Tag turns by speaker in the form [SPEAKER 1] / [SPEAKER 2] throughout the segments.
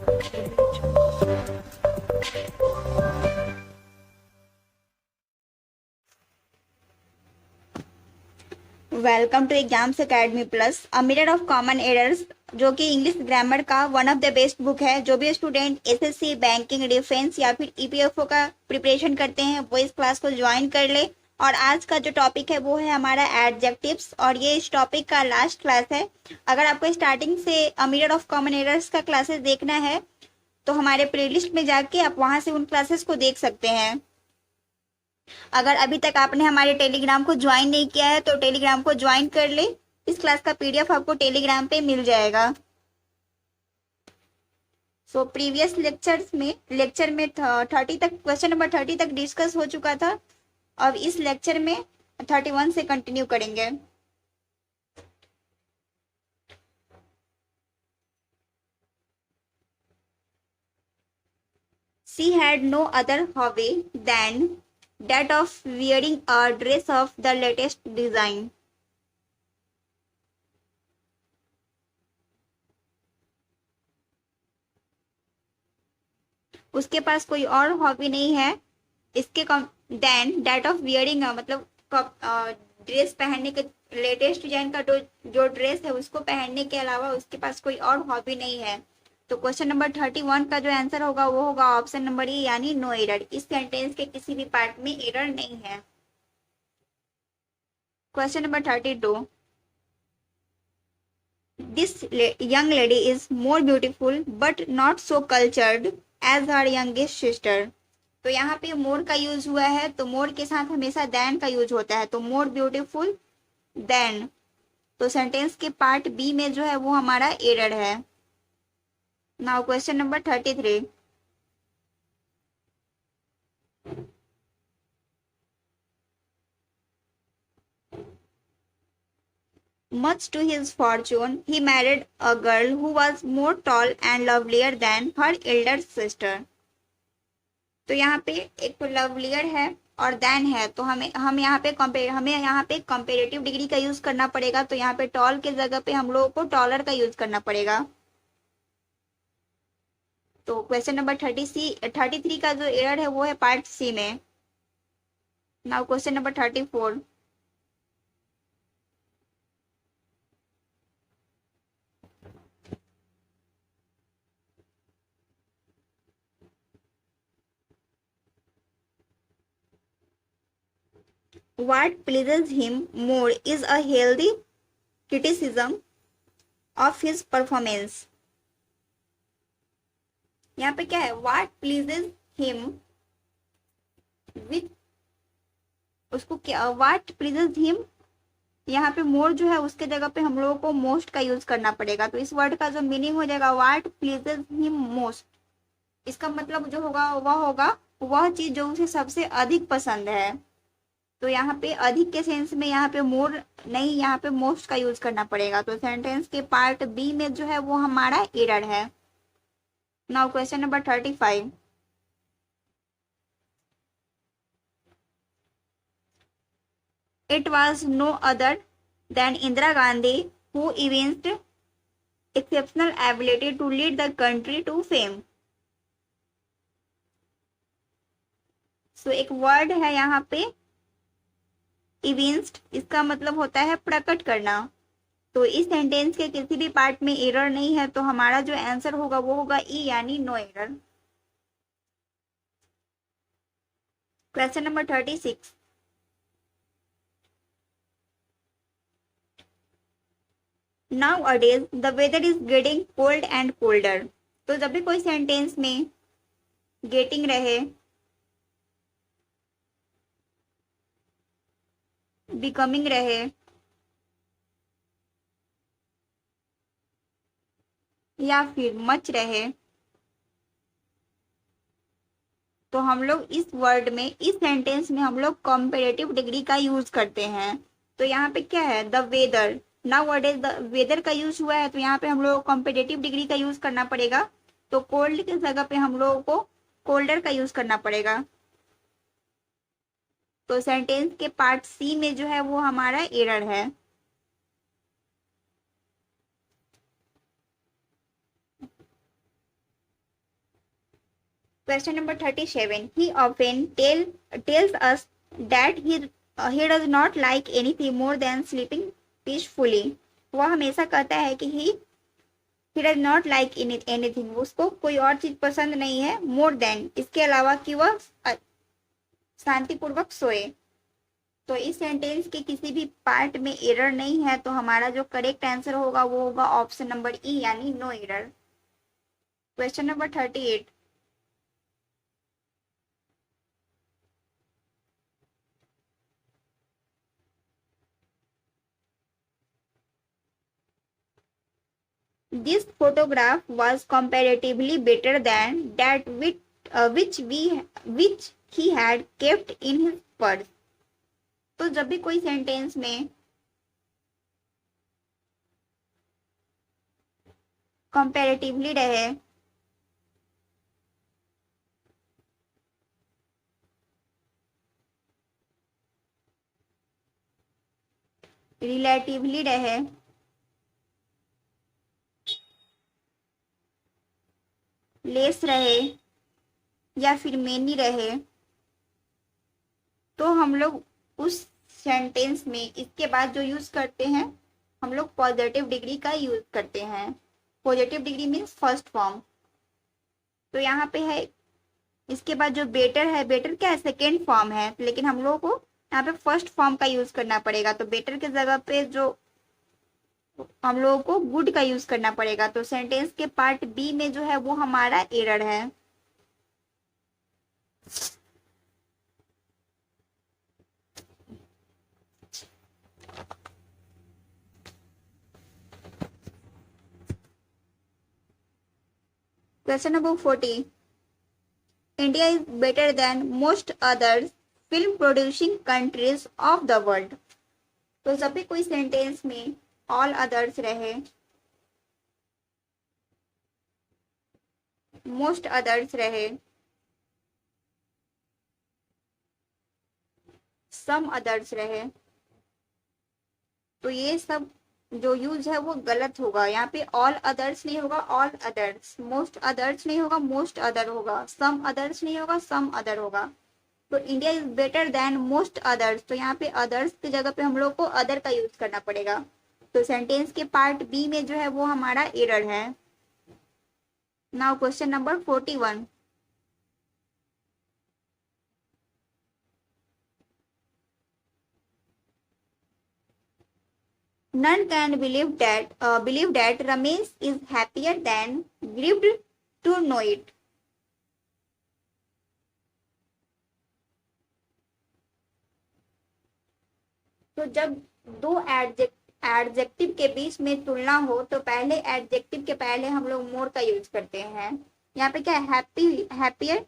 [SPEAKER 1] Welcome to exams academy plus a mirror of common errors, जो कि English grammar का one of the best book है। जो भी स्टूडेंट एसएससी, बैंकिंग, डिफेंस या फिर ईपीएफओ का प्रिपरेशन करते हैं वो इस क्लास को ज्वाइन कर ले। और आज का जो टॉपिक है वो है हमारा एडजेक्टिव्स, और ये इस टॉपिक का लास्ट क्लास है। अगर आपको स्टार्टिंग से अ मिरर ऑफ कॉमन एरर्स का क्लासेस देखना है तो हमारे प्लेलिस्ट में जाके आप वहां से उन क्लासेस को देख सकते हैं। अगर अभी तक आपने हमारे टेलीग्राम को ज्वाइन नहीं किया है तो टेलीग्राम को ज्वाइन कर ले। इस क्लास का पीडीएफ आपको टेलीग्राम पे मिल जाएगा। सो प्रीवियस लेक्चर में 30 तक, क्वेश्चन नंबर 30 तक डिस्कस हो चुका था। अब इस लेक्चर में 31 से कंटिन्यू करेंगे। She had no other hobby than that of wearing a dress of the latest design. उसके पास कोई और हॉबी नहीं है इसके देन दैट ऑफ वियरिंग, मतलब ड्रेस पहनने के, लेटेस्ट डिजाइन का जो ड्रेस है उसको पहनने के अलावा उसके पास कोई और हॉबी नहीं है। तो क्वेश्चन नंबर 31 का जो आंसर होगा वो होगा ऑप्शन नंबर ए, यानी नो एरर। इस सेंटेंस के किसी भी पार्ट में एरर नहीं है। Question number 32, this young lady is more beautiful but not so cultured as her youngest sister. तो यहाँ पे मोर का यूज हुआ है, तो मोर के साथ हमेशा देन का यूज होता है। तो मोर ब्यूटीफुल देन, तो सेंटेंस के पार्ट बी में जो है वो हमारा एरर है। Now question number 33, much to his fortune he married a girl who was more tall and lovelier than her elder sister. तो यहाँ पे एक तो लवलियर है और देन है, तो हमें यहाँ पे कंपेरेटिव डिग्री का यूज करना पड़ेगा। तो यहाँ पे टॉल के जगह पे हम लोगों को टॉलर का यूज करना पड़ेगा। तो क्वेश्चन नंबर 33 का जो एरर है वो है पार्ट सी में। Now question number 34, what pleases him more is a healthy criticism of his performance. यहाँ पे क्या है, what pleases him with, उसको क्या, what pleases him, यहाँ पे मोर जो है उसके जगह पे हम लोगों को मोस्ट का यूज करना पड़ेगा। तो इस वर्ड का जो मीनिंग हो जाएगा what pleases him most, इसका मतलब जो होगा वह होगा वह चीज जो उसे सबसे अधिक पसंद है। तो यहाँ पे अधिक के सेंस में यहाँ पे मोर नहीं, यहाँ पे मोस्ट का यूज करना पड़ेगा। तो सेंटेंस के पार्ट बी में जो है वो हमारा एरर है। Now question number 35, it was no other than Indira Gandhi who evinced exceptional ability to lead the country to fame. So एक वर्ड है यहाँ पे इविंस्ड, इसका मतलब होता है प्रकट करना। तो इस सेंटेंस के किसी भी पार्ट में एरर नहीं है, तो हमारा जो आंसर होगा वो होगा ई, यानी no error. Question number 36, nowadays the weather is getting cold and colder. तो जब भी कोई सेंटेंस में गेटिंग रहे, बिकमिंग रहे या फिर मच रहे, तो हम लोग इस वर्ड में, इस सेंटेंस में हम लोग कंपेरेटिव डिग्री का यूज करते हैं। तो यहाँ पे क्या है, the weather, nowadays the weather का यूज हुआ है, तो यहाँ पे हम लोग को कंपेरेटिव डिग्री का यूज करना पड़ेगा। तो कोल्ड की जगह पे हम लोगों को कोल्डर का यूज करना पड़ेगा। तो सेंटेंस के पार्ट सी में जो है वो हमारा एरर है। Question number 37, he often tells us that he does not like anything more than sleeping peacefully. वह हमेशा कहता है कि he does not like anything, उसको कोई और चीज पसंद नहीं है, मोर देन, इसके अलावा, कि वह शांतिपूर्वक सोए। तो इस सेंटेंस के किसी भी पार्ट में एरर नहीं है, तो हमारा जो करेक्ट आंसर होगा वो होगा ऑप्शन नंबर ई, यानी no error. Question number 38, this photograph was comparatively better than that which he had kept in his purse। तो जब भी कोई सेंटेंस में कंपैरेटिवली रहे, रिलेटिवली रहे, लेस रहे, या फिर मेनी रहे, तो हम लोग उस सेंटेंस में इसके बाद जो यूज करते हैं, हम लोग पॉजिटिव डिग्री का यूज करते हैं। Positive degree means first form. तो यहाँ पे है, इसके बाद जो बेटर है, बेटर क्या है, सेकेंड फॉर्म है, लेकिन हम लोगों को यहाँ पे फर्स्ट फॉर्म का यूज करना पड़ेगा। तो बेटर के जगह पे जो हम लोगों को गुड का यूज करना पड़ेगा। तो सेंटेंस के पार्ट बी में जो है वो हमारा एरर है। Question number 40, India is better than most others film producing countries of the world. तो जब भी कोई सेंटेंस में ऑल अदर्स रहे, मोस्ट अदर्स रहे, सम अदर्स रहे, तो ये सब जो यूज है वो गलत होगा। यहाँ पे ऑल अदर्स नहीं होगा, ऑल अदर्स। मोस्ट अदर्स नहीं होगा, मोस्ट अदर होगा। सम अदर्स नहीं होगा, सम अदर होगा। तो India is better than most others, तो यहाँ पे अदर्स की जगह पे हम लोग को अदर का यूज करना पड़ेगा। तो सेंटेंस के पार्ट बी में जो है वो हमारा एरर है। Now question number 41, none can believe that Ramesh is happier than grieved to know it। तो जब दो एडजेक्टिव के बीच में तुलना हो, तो पहले एडजेक्टिव के पहले हम लोग मोर का यूज करते हैं। यहाँ पे क्या है, हैप्पी, हैप्पियर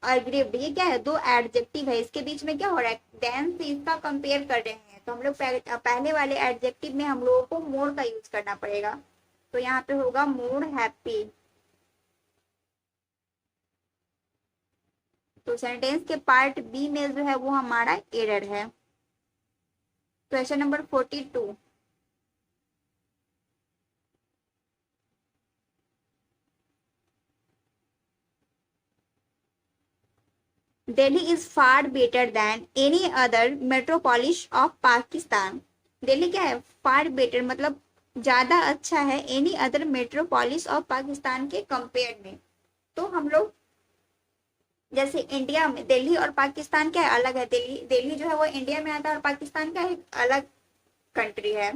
[SPEAKER 1] और ग्रीव्ड, ये क्या है, दो एडजेक्टिव है, इसके बीच में क्या हो रहा है, देन से इसका कंपेयर कर रहे हैं। तो हम लोग पहले वाले एडजेक्टिव में हम लोगों को मोर का यूज करना पड़ेगा। तो यहाँ पे होगा मोर हैप्पी। तो सेंटेंस के पार्ट बी में जो है वो हमारा एरर है। Question number 42, Delhi is far better than any other metropolis of Pakistan. Delhi क्या है, फार बेटर मतलब ज्यादा अच्छा है, any other metropolis of Pakistan के कंपेयर में। तो हम लोग जैसे इंडिया में दिल्ली और पाकिस्तान क्या है, अलग है। दिल्ली दिल्ली जो है वो इंडिया में आता है, और पाकिस्तान का एक अलग कंट्री है।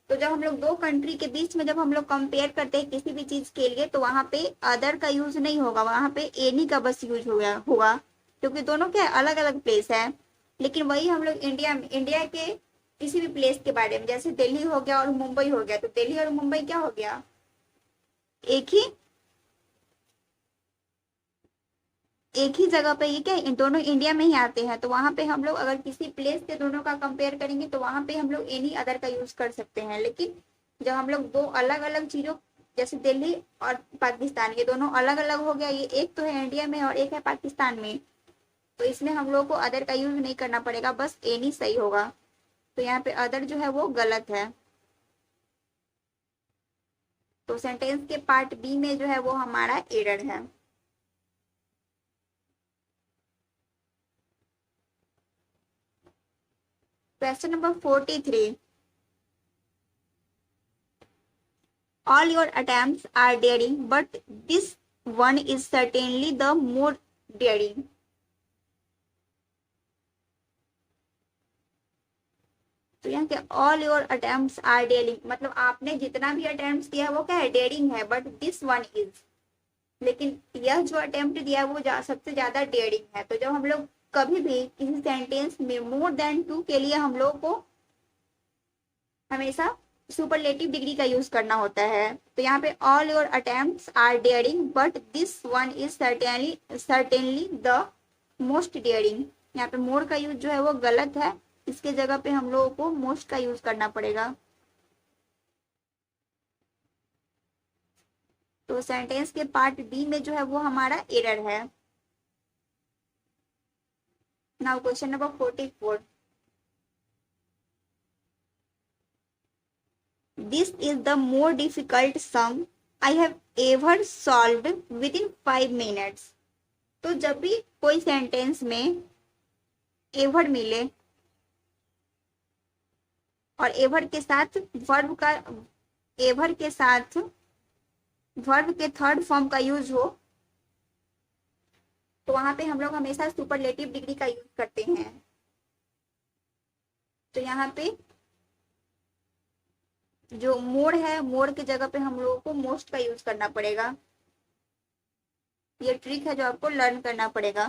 [SPEAKER 1] तो जब हम लोग दो कंट्री के बीच में जब हम लोग कंपेयर करते हैं किसी भी चीज के लिए, तो वहां पे अदर का यूज नहीं होगा, वहां पे एनी का बस यूज होगा, क्योंकि दोनों क्या अलग अलग प्लेस है। लेकिन वही हम लोग इंडिया के किसी भी प्लेस के बारे में, जैसे दिल्ली हो गया और मुंबई हो गया, तो दिल्ली और मुंबई क्या हो गया, एक ही जगह पे, ये क्या इन दोनों इंडिया में ही आते हैं। तो वहां पे हम लोग अगर किसी प्लेस से दोनों का कंपेयर करेंगे, तो वहां पे हम लोग एनी अदर का यूज कर सकते हैं। लेकिन जब हम लोग दो अलग अलग चीजों, जैसे दिल्ली और पाकिस्तान, ये दोनों अलग अलग हो गया, ये एक तो है इंडिया में और एक है पाकिस्तान में, तो इसमें हम लोग को अदर का यूज नहीं करना पड़ेगा, बस एनी सही होगा। तो यहाँ पे अदर जो है वो गलत है। तो सेंटेंस के पार्ट बी में जो है वो हमारा एरर है। Question number 43, all your attempts are daring but this one is certainly the more daring. तो यहाँ के all your attempts are daring, मतलब आपने जितना भी अटेम्प्ट्स किया है वो क्या है, डेयरिंग है, बट दिस वन इज, लेकिन यह जो अटेम्प्ट दिया है वो सबसे ज्यादा डेयरिंग है। तो जब हम लोग कभी भी किसी सेंटेंस में मोर देन टू के लिए हम लोग को हमेशा सुपरलेटिव डिग्री का यूज करना होता है। तो यहाँ पे all your attempts are daring but this one is certainly the most daring. यहाँ पे मोर का यूज जो है वो गलत है, इसके जगह पे हम लोगों को मोस्ट का यूज करना पड़ेगा। तो सेंटेंस के पार्ट बी में जो है वो हमारा एरर है। Now question number 44, this is the more difficult sum I have ever solved within 5 minutes. तो जब भी कोई सेंटेंस में एवर मिले और एवर के साथ वर्ब का, एवर के साथ वर्ब के थर्ड फॉर्म का यूज हो, तो वहां पे हम लोग हमेशा सुपरलेटिव डिग्री का यूज करते हैं। तो यहाँ पे जो मोर है, मोर की जगह पे हम लोगों को मोस्ट का यूज करना पड़ेगा। ये ट्रिक है जो आपको लर्न करना पड़ेगा।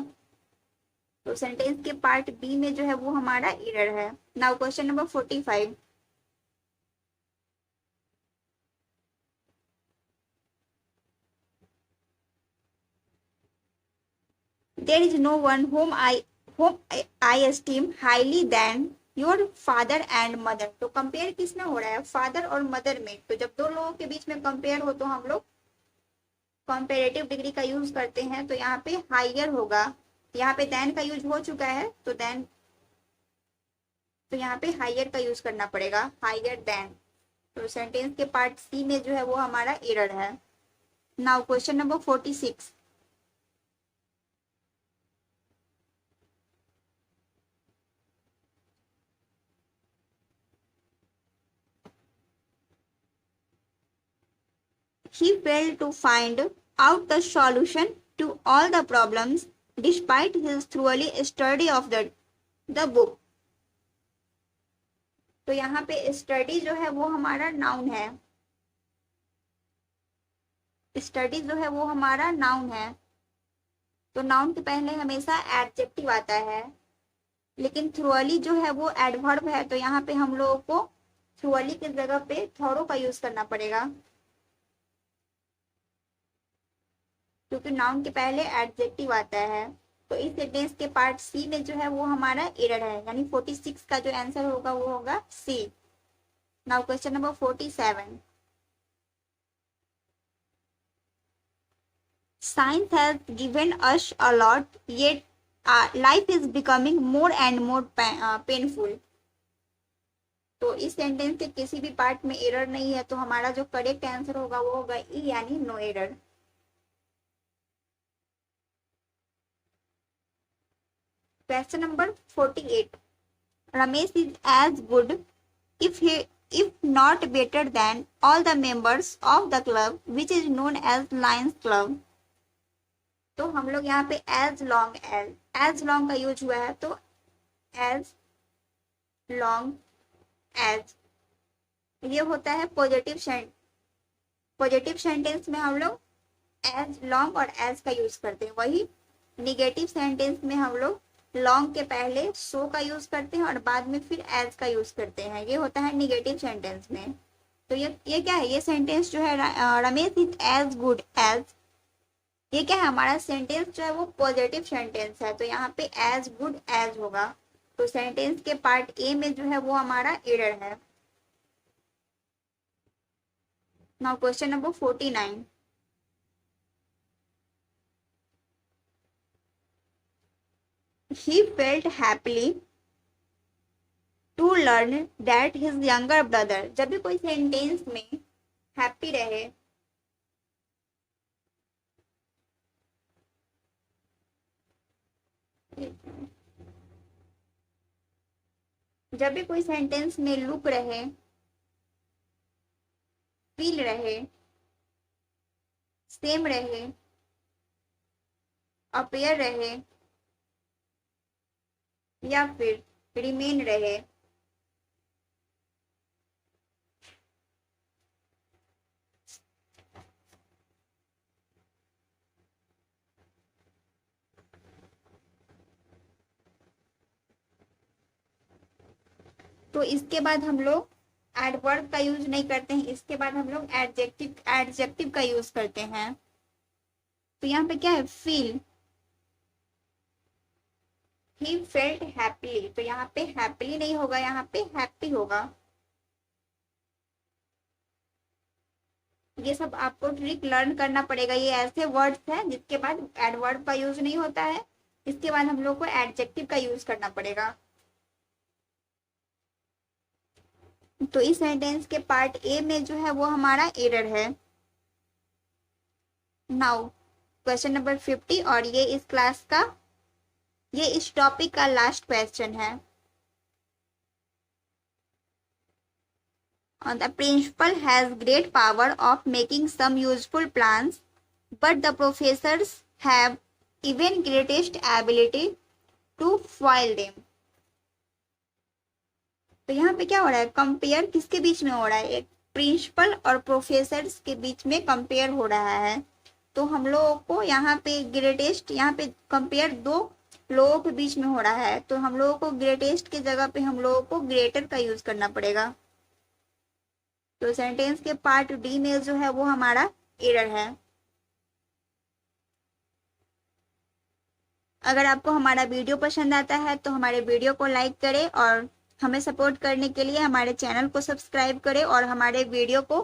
[SPEAKER 1] तो सेंटेंस के पार्ट बी में जो है वो हमारा एरर है। Now question number 45, there is no one whom I esteem highly than your father and mother। तो कंपेयर किसमें हो रहा है, फादर और मदर में। तो जब दो लोगों के बीच में कंपेयर हो तो हम लोग कंपेरेटिव डिग्री का यूज करते हैं। तो यहाँ पे हाइयर होगा, यहाँ पे देन का यूज हो चुका है तो देन, तो यहाँ पे हाइयर का यूज करना पड़ेगा, हाइयर देन। तो सेंटेंस के पार्ट सी में जो है वो हमारा एरर है। Now question number 46, he failed to find out the solution to all the problems despite his thoroughly study of the book। तो यहाँ पे स्टडी जो है वो हमारा नाउन है, स्टडी जो है वो हमारा नाउन है। तो नाउन के पहले हमेशा एडजेक्टिव आता है, लेकिन थ्रोअली जो है वो एडवर्ब है। तो यहाँ पे हम लोगों को थ्रोअली की जगह पे थॉरो का यूज करना पड़ेगा, क्योंकि नाउन के पहले एडजेक्टिव आता है। तो इस सेंटेंस के पार्ट सी में जो है वो हमारा एरर है, यानी 46 का जो आंसर होगा वो होगा C. Now question number 47, science has given us a lot yet life is becoming more and more painful। तो इस सेंटेंस के किसी भी पार्ट में एरर नहीं है, तो हमारा जो करेक्ट आंसर होगा वो होगा ई, यानी no error. Question number 48, Ramesh is as good if not better than all the members of the club which is known as Lions Club। तो हम लोग यहाँ पे एज लॉन्ग का यूज हुआ है, तो एज लॉन्ग एज ये होता है पॉजिटिव सेंटेंस में हम लोग एज लॉन्ग और एज का यूज करते हैं। वही निगेटिव सेंटेंस में हम लोग लॉन्ग के पहले सो का यूज करते हैं और बाद में फिर एज का यूज करते हैं। ये होता है निगेटिव सेंटेंस में। तो ये क्या है, ये सेंटेंस जो है Ramesh is as good as, ये क्या है, हमारा सेंटेंस जो है वो पॉजिटिव सेंटेंस है। तो यहाँ पे एज गुड एज होगा। तो सेंटेंस के पार्ट ए में जो है वो हमारा एरर है। Now question number 49, he felt happily to learn that his younger brother। जब भी कोई सेंटेंस में हैप्पी रहे, जब भी कोई सेंटेंस में लुक रहे, फील रहे, सेम रहे, अपीयर रहे या फिर रिमेन रहे, तो इसके बाद हम लोग एडवर्ब का यूज नहीं करते हैं, इसके बाद हम लोग एडजेक्टिव का यूज करते हैं। तो यहाँ पे क्या है, फील, ही फेल्ट हैप्पीली, तो यहाँ पे हैप्पीली नहीं होगा, यहाँ पे हैप्पी होगा। ये सब आपको ट्रिक लर्न करना पड़ेगा, ये ऐसे वर्ड्स हैं जिसके बाद एडवर्ब का यूज नहीं होता है, इसके बाद हम लोग को एडजेक्टिव का यूज करना पड़ेगा। तो इस सेंटेंस के पार्ट ए में जो है वो हमारा एरर है। नाउ क्वेश्चन नंबर 50, और ये इस क्लास का, ये इस टॉपिक का लास्ट क्वेश्चन है। The principal has great power of making some useful plans, but the professors have even greatest ability to foil them. तो यहाँ पे क्या हो रहा है, कंपेयर किसके बीच में हो रहा है, एक प्रिंसिपल और प्रोफेसर्स के बीच में कंपेयर हो रहा है। तो हम लोगों को यहाँ पे ग्रेटेस्ट, यहाँ पे कंपेयर दो लोगों के बीच में हो रहा है, तो हम लोगों को ग्रेटेस्ट की जगह पे हम लोगों को ग्रेटर का यूज करना पड़ेगा। तो सेंटेंस के पार्ट डी में जो है वो हमारा एरर है। अगर आपको हमारा वीडियो पसंद आता है तो हमारे वीडियो को लाइक करें और हमें सपोर्ट करने के लिए हमारे चैनल को सब्सक्राइब करें और हमारे वीडियो को